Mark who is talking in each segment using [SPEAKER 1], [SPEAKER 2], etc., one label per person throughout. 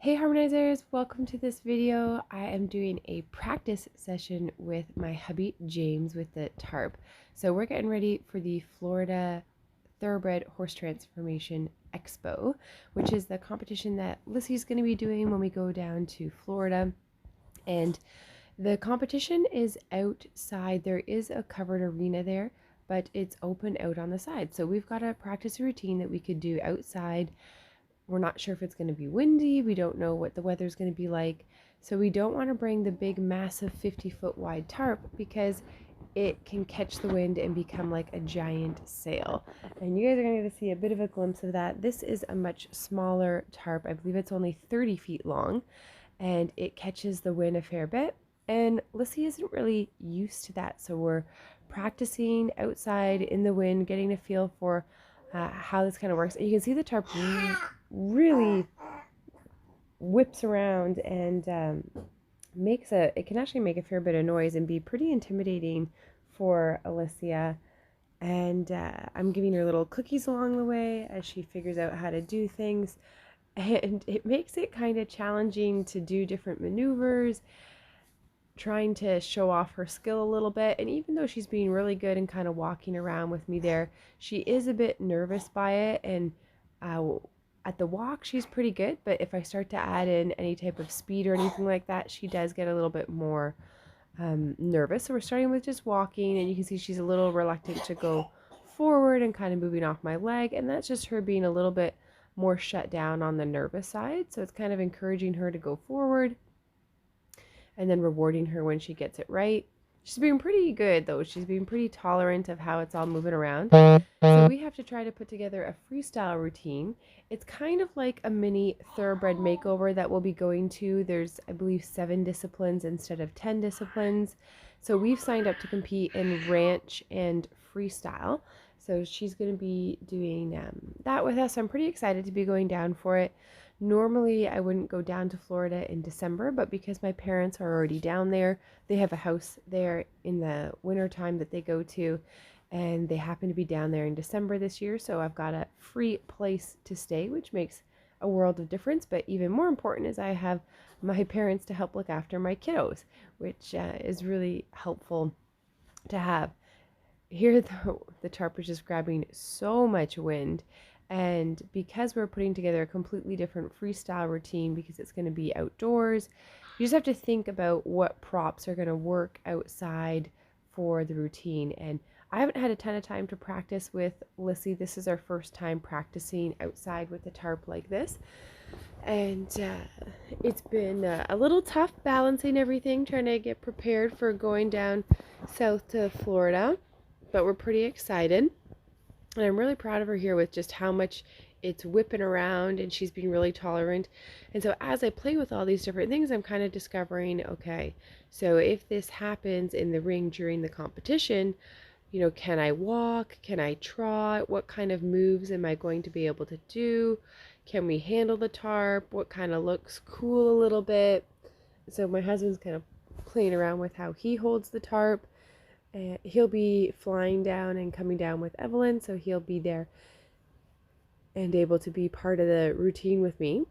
[SPEAKER 1] Hey Harmonizers, welcome to this video. I am doing a practice session with my hubby James with the tarp. So we're getting ready for the Florida Thoroughbred Horse Transformation Expo, which is the competition that Lissy's going to be doing when we go down to Florida. And the competition is outside. There is a covered arena there, but it's open out on the side. So we've got a practice routine that we could do outside. We're not sure if it's going to be windy. We don't know what the weather's going to be like. So we don't want to bring the big, massive 50-foot wide tarp because it can catch the wind and become like a giant sail. And you guys are going to get to see a bit of a glimpse of that. This is a much smaller tarp. I believe it's only 30 feet long, and it catches the wind a fair bit. And Lissy isn't really used to that. So we're practicing outside in the wind, getting a feel for how this kind of works. And you can see the tarp really whips around and it can actually make a fair bit of noise and be pretty intimidating for Alicia. And I'm giving her little cookies along the way as she figures out how to do things. And it makes it kind of challenging to do different maneuvers, trying to show off her skill a little bit. And even though she's being really good and kind of walking around with me there, she is a bit nervous by it. And at the walk, she's pretty good, but if I start to add in any type of speed or anything like that, she does get a little bit more nervous. So we're starting with just walking, and you can see she's a little reluctant to go forward and kind of moving off my leg, and that's just her being a little bit more shut down on the nervous side. So it's kind of encouraging her to go forward and then rewarding her when she gets it right. She's being pretty good though. She's being pretty tolerant of how it's all moving around. So we have to try to put together a freestyle routine. It's kind of like a mini thoroughbred makeover that we'll be going to. There's, I believe, 7 disciplines instead of 10 disciplines. So we've signed up to compete in ranch and freestyle. So she's going to be doing that with us. I'm pretty excited to be going down for it. Normally, I wouldn't go down to Florida in December, but because my parents are already down there, they have a house there in the winter time that they go to, and they happen to be down there in December this year, so I've got a free place to stay, which makes a world of difference. But even more important is I have my parents to help look after my kiddos, which is really helpful to have. Here, the tarp is just grabbing so much wind. And because we're putting together a completely different freestyle routine, because it's going to be outdoors, you just have to think about what props are going to work outside for the routine. And I haven't had a ton of time to practice with Lissy. This is our first time practicing outside with the tarp like this. And it's been a little tough balancing everything, trying to get prepared for going down south to Florida. But we're pretty excited. And I'm really proud of her here with just how much it's whipping around, and she's being really tolerant. And so as I play with all these different things, I'm kind of discovering, okay, so if this happens in the ring during the competition, can I walk? Can I trot? What kind of moves am I going to be able to do? Can we handle the tarp? What kind of looks cool a little bit? So my husband's kind of playing around with how he holds the tarp. He'll be flying down and coming down with Evelyn, so he'll be there and able to be part of the routine with me.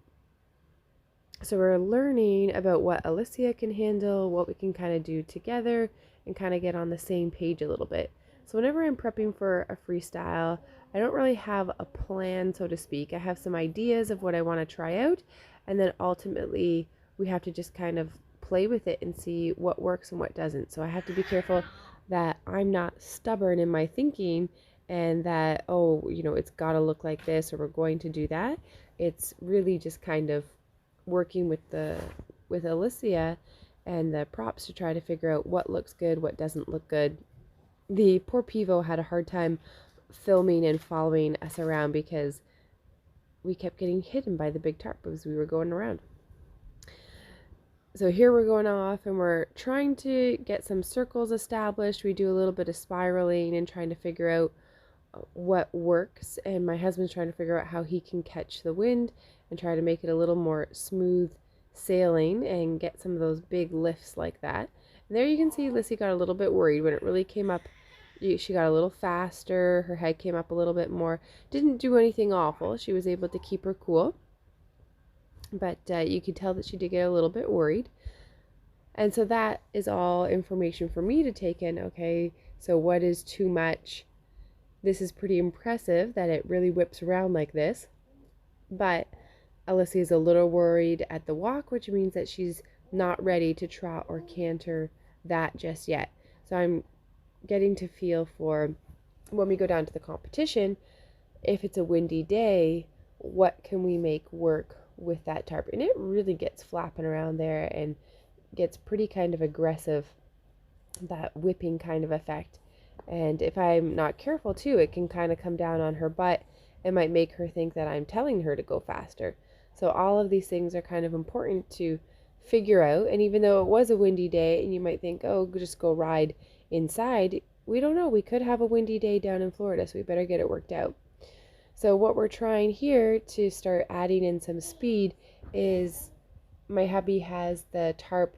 [SPEAKER 1] So we're learning about what Alicia can handle, what we can kind of do together, and kind of get on the same page a little bit. So whenever I'm prepping for a freestyle, I don't really have a plan, so to speak. I have some ideas of what I want to try out, and then ultimately we have to just kind of play with it and see what works and what doesn't. So I have to be careful that I'm not stubborn in my thinking and that, it's got to look like this or we're going to do that. It's really just kind of working with Alicia and the props to try to figure out what looks good, what doesn't look good. The poor Pivo had a hard time filming and following us around because we kept getting hidden by the big tarp as we were going around. So here we're going off and we're trying to get some circles established. We do a little bit of spiraling and trying to figure out what works. And my husband's trying to figure out how he can catch the wind and try to make it a little more smooth sailing and get some of those big lifts like that. And there you can see Lissy got a little bit worried when it really came up. She got a little faster. Her head came up a little bit more. Didn't do anything awful. She was able to keep her cool. but you could tell that she did get a little bit worried. And so that is all information for me to take in. Okay, so what is too much? This is pretty impressive that it really whips around like this, but Alicia is a little worried at the walk, which means that she's not ready to trot or canter that just yet. So I'm getting to feel for when we go down to the competition, if it's a windy day, what can we make work with that tarp? And it really gets flapping around there and gets pretty kind of aggressive, that whipping kind of effect. And if I'm not careful too, it can kind of come down on her butt. It might make her think that I'm telling her to go faster. So all of these things are kind of important to figure out. And even though it was a windy day and you might think, oh, just go ride inside, we don't know. We could have a windy day down in Florida, so we better get it worked out. So what we're trying here to start adding in some speed is my hubby has the tarp.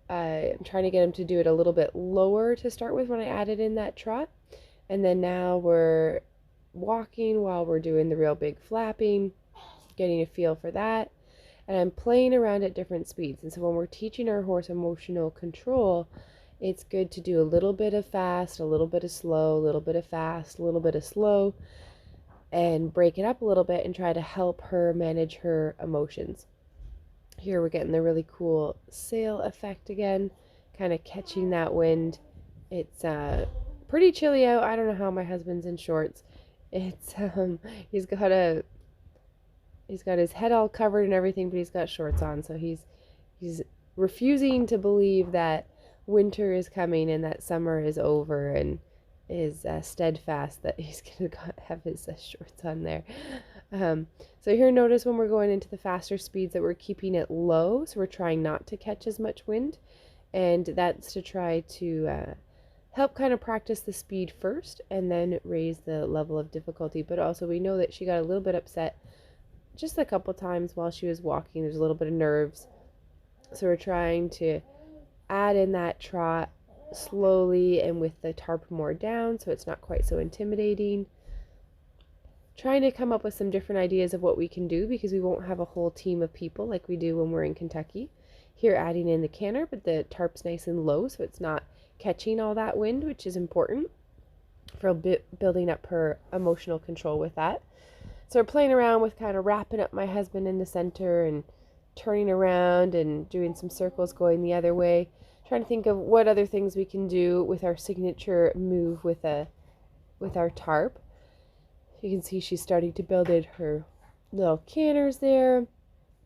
[SPEAKER 1] I'm trying to get him to do it a little bit lower to start with when I added in that trot. And then now we're walking while we're doing the real big flapping, getting a feel for that. And I'm playing around at different speeds. And so when we're teaching our horse emotional control, it's good to do a little bit of fast, a little bit of slow, a little bit of fast, a little bit of slow, and break it up a little bit and try to help her manage her emotions. Here we're getting the really cool sail effect again, kind of catching that wind. It's pretty chilly out. I don't know how my husband's in shorts. It's he's got his head all covered and everything, but he's got shorts on, so he's refusing to believe that winter is coming and that summer is over, and is steadfast that he's gonna have his shorts on there. So here, notice when we're going into the faster speeds that we're keeping it low, so we're trying not to catch as much wind, and that's to try to help kind of practice the speed first and then raise the level of difficulty. But also we know that she got a little bit upset just a couple times while she was walking. There's a little bit of nerves, so we're trying to add in that trot slowly and with the tarp more down so it's not quite so intimidating. Trying to come up with some different ideas of what we can do, because we won't have a whole team of people like we do when we're in Kentucky. Here adding in the canter, but the tarp's nice and low so it's not catching all that wind, which is important for building up her emotional control with that. So we're playing around with kind of wrapping up my husband in the center and turning around and doing some circles going the other way. Trying to think of what other things we can do with our signature move with our tarp. You can see she's starting to build in her little canters there,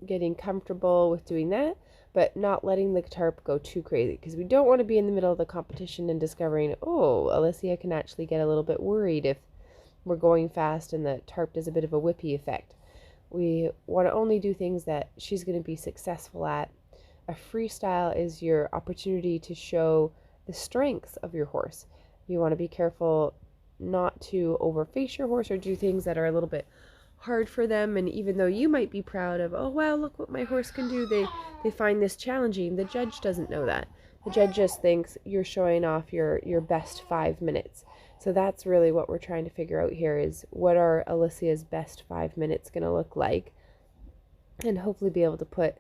[SPEAKER 1] getting comfortable with doing that, but not letting the tarp go too crazy, because we don't want to be in the middle of the competition and discovering, oh, Alicia can actually get a little bit worried if we're going fast and the tarp does a bit of a whippy effect. We want to only do things that she's going to be successful at. A freestyle is your opportunity to show the strengths of your horse. You want to be careful not to overface your horse or do things that are a little bit hard for them. And even though you might be proud of, oh wow, look what my horse can do, they find this challenging. The judge doesn't know that. The judge just thinks you're showing off your best 5 minutes. So that's really what we're trying to figure out here, is what are Alicia's best 5 minutes going to look like, and hopefully be able to put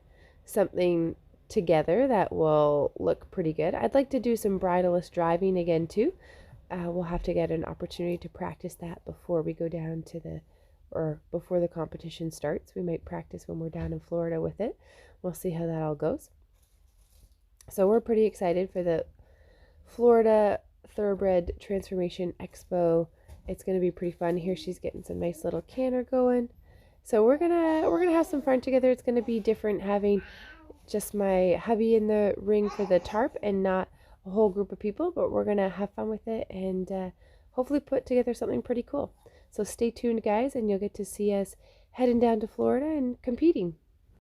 [SPEAKER 1] something together that will look pretty good. I'd like to do some bridleless driving again too. We'll have to get an opportunity to practice that before we go down to before the competition starts. We might practice when we're down in Florida with it. We'll see how that all goes. So we're pretty excited for the Florida Thoroughbred Transformation Expo. It's going to be pretty fun. Here she's getting some nice little canter going. So we're gonna have some fun together. It's going to be different having just my hubby in the ring for the tarp and not a whole group of people, but we're gonna have fun with it and hopefully put together something pretty cool. So stay tuned, guys, and you'll get to see us heading down to Florida and competing.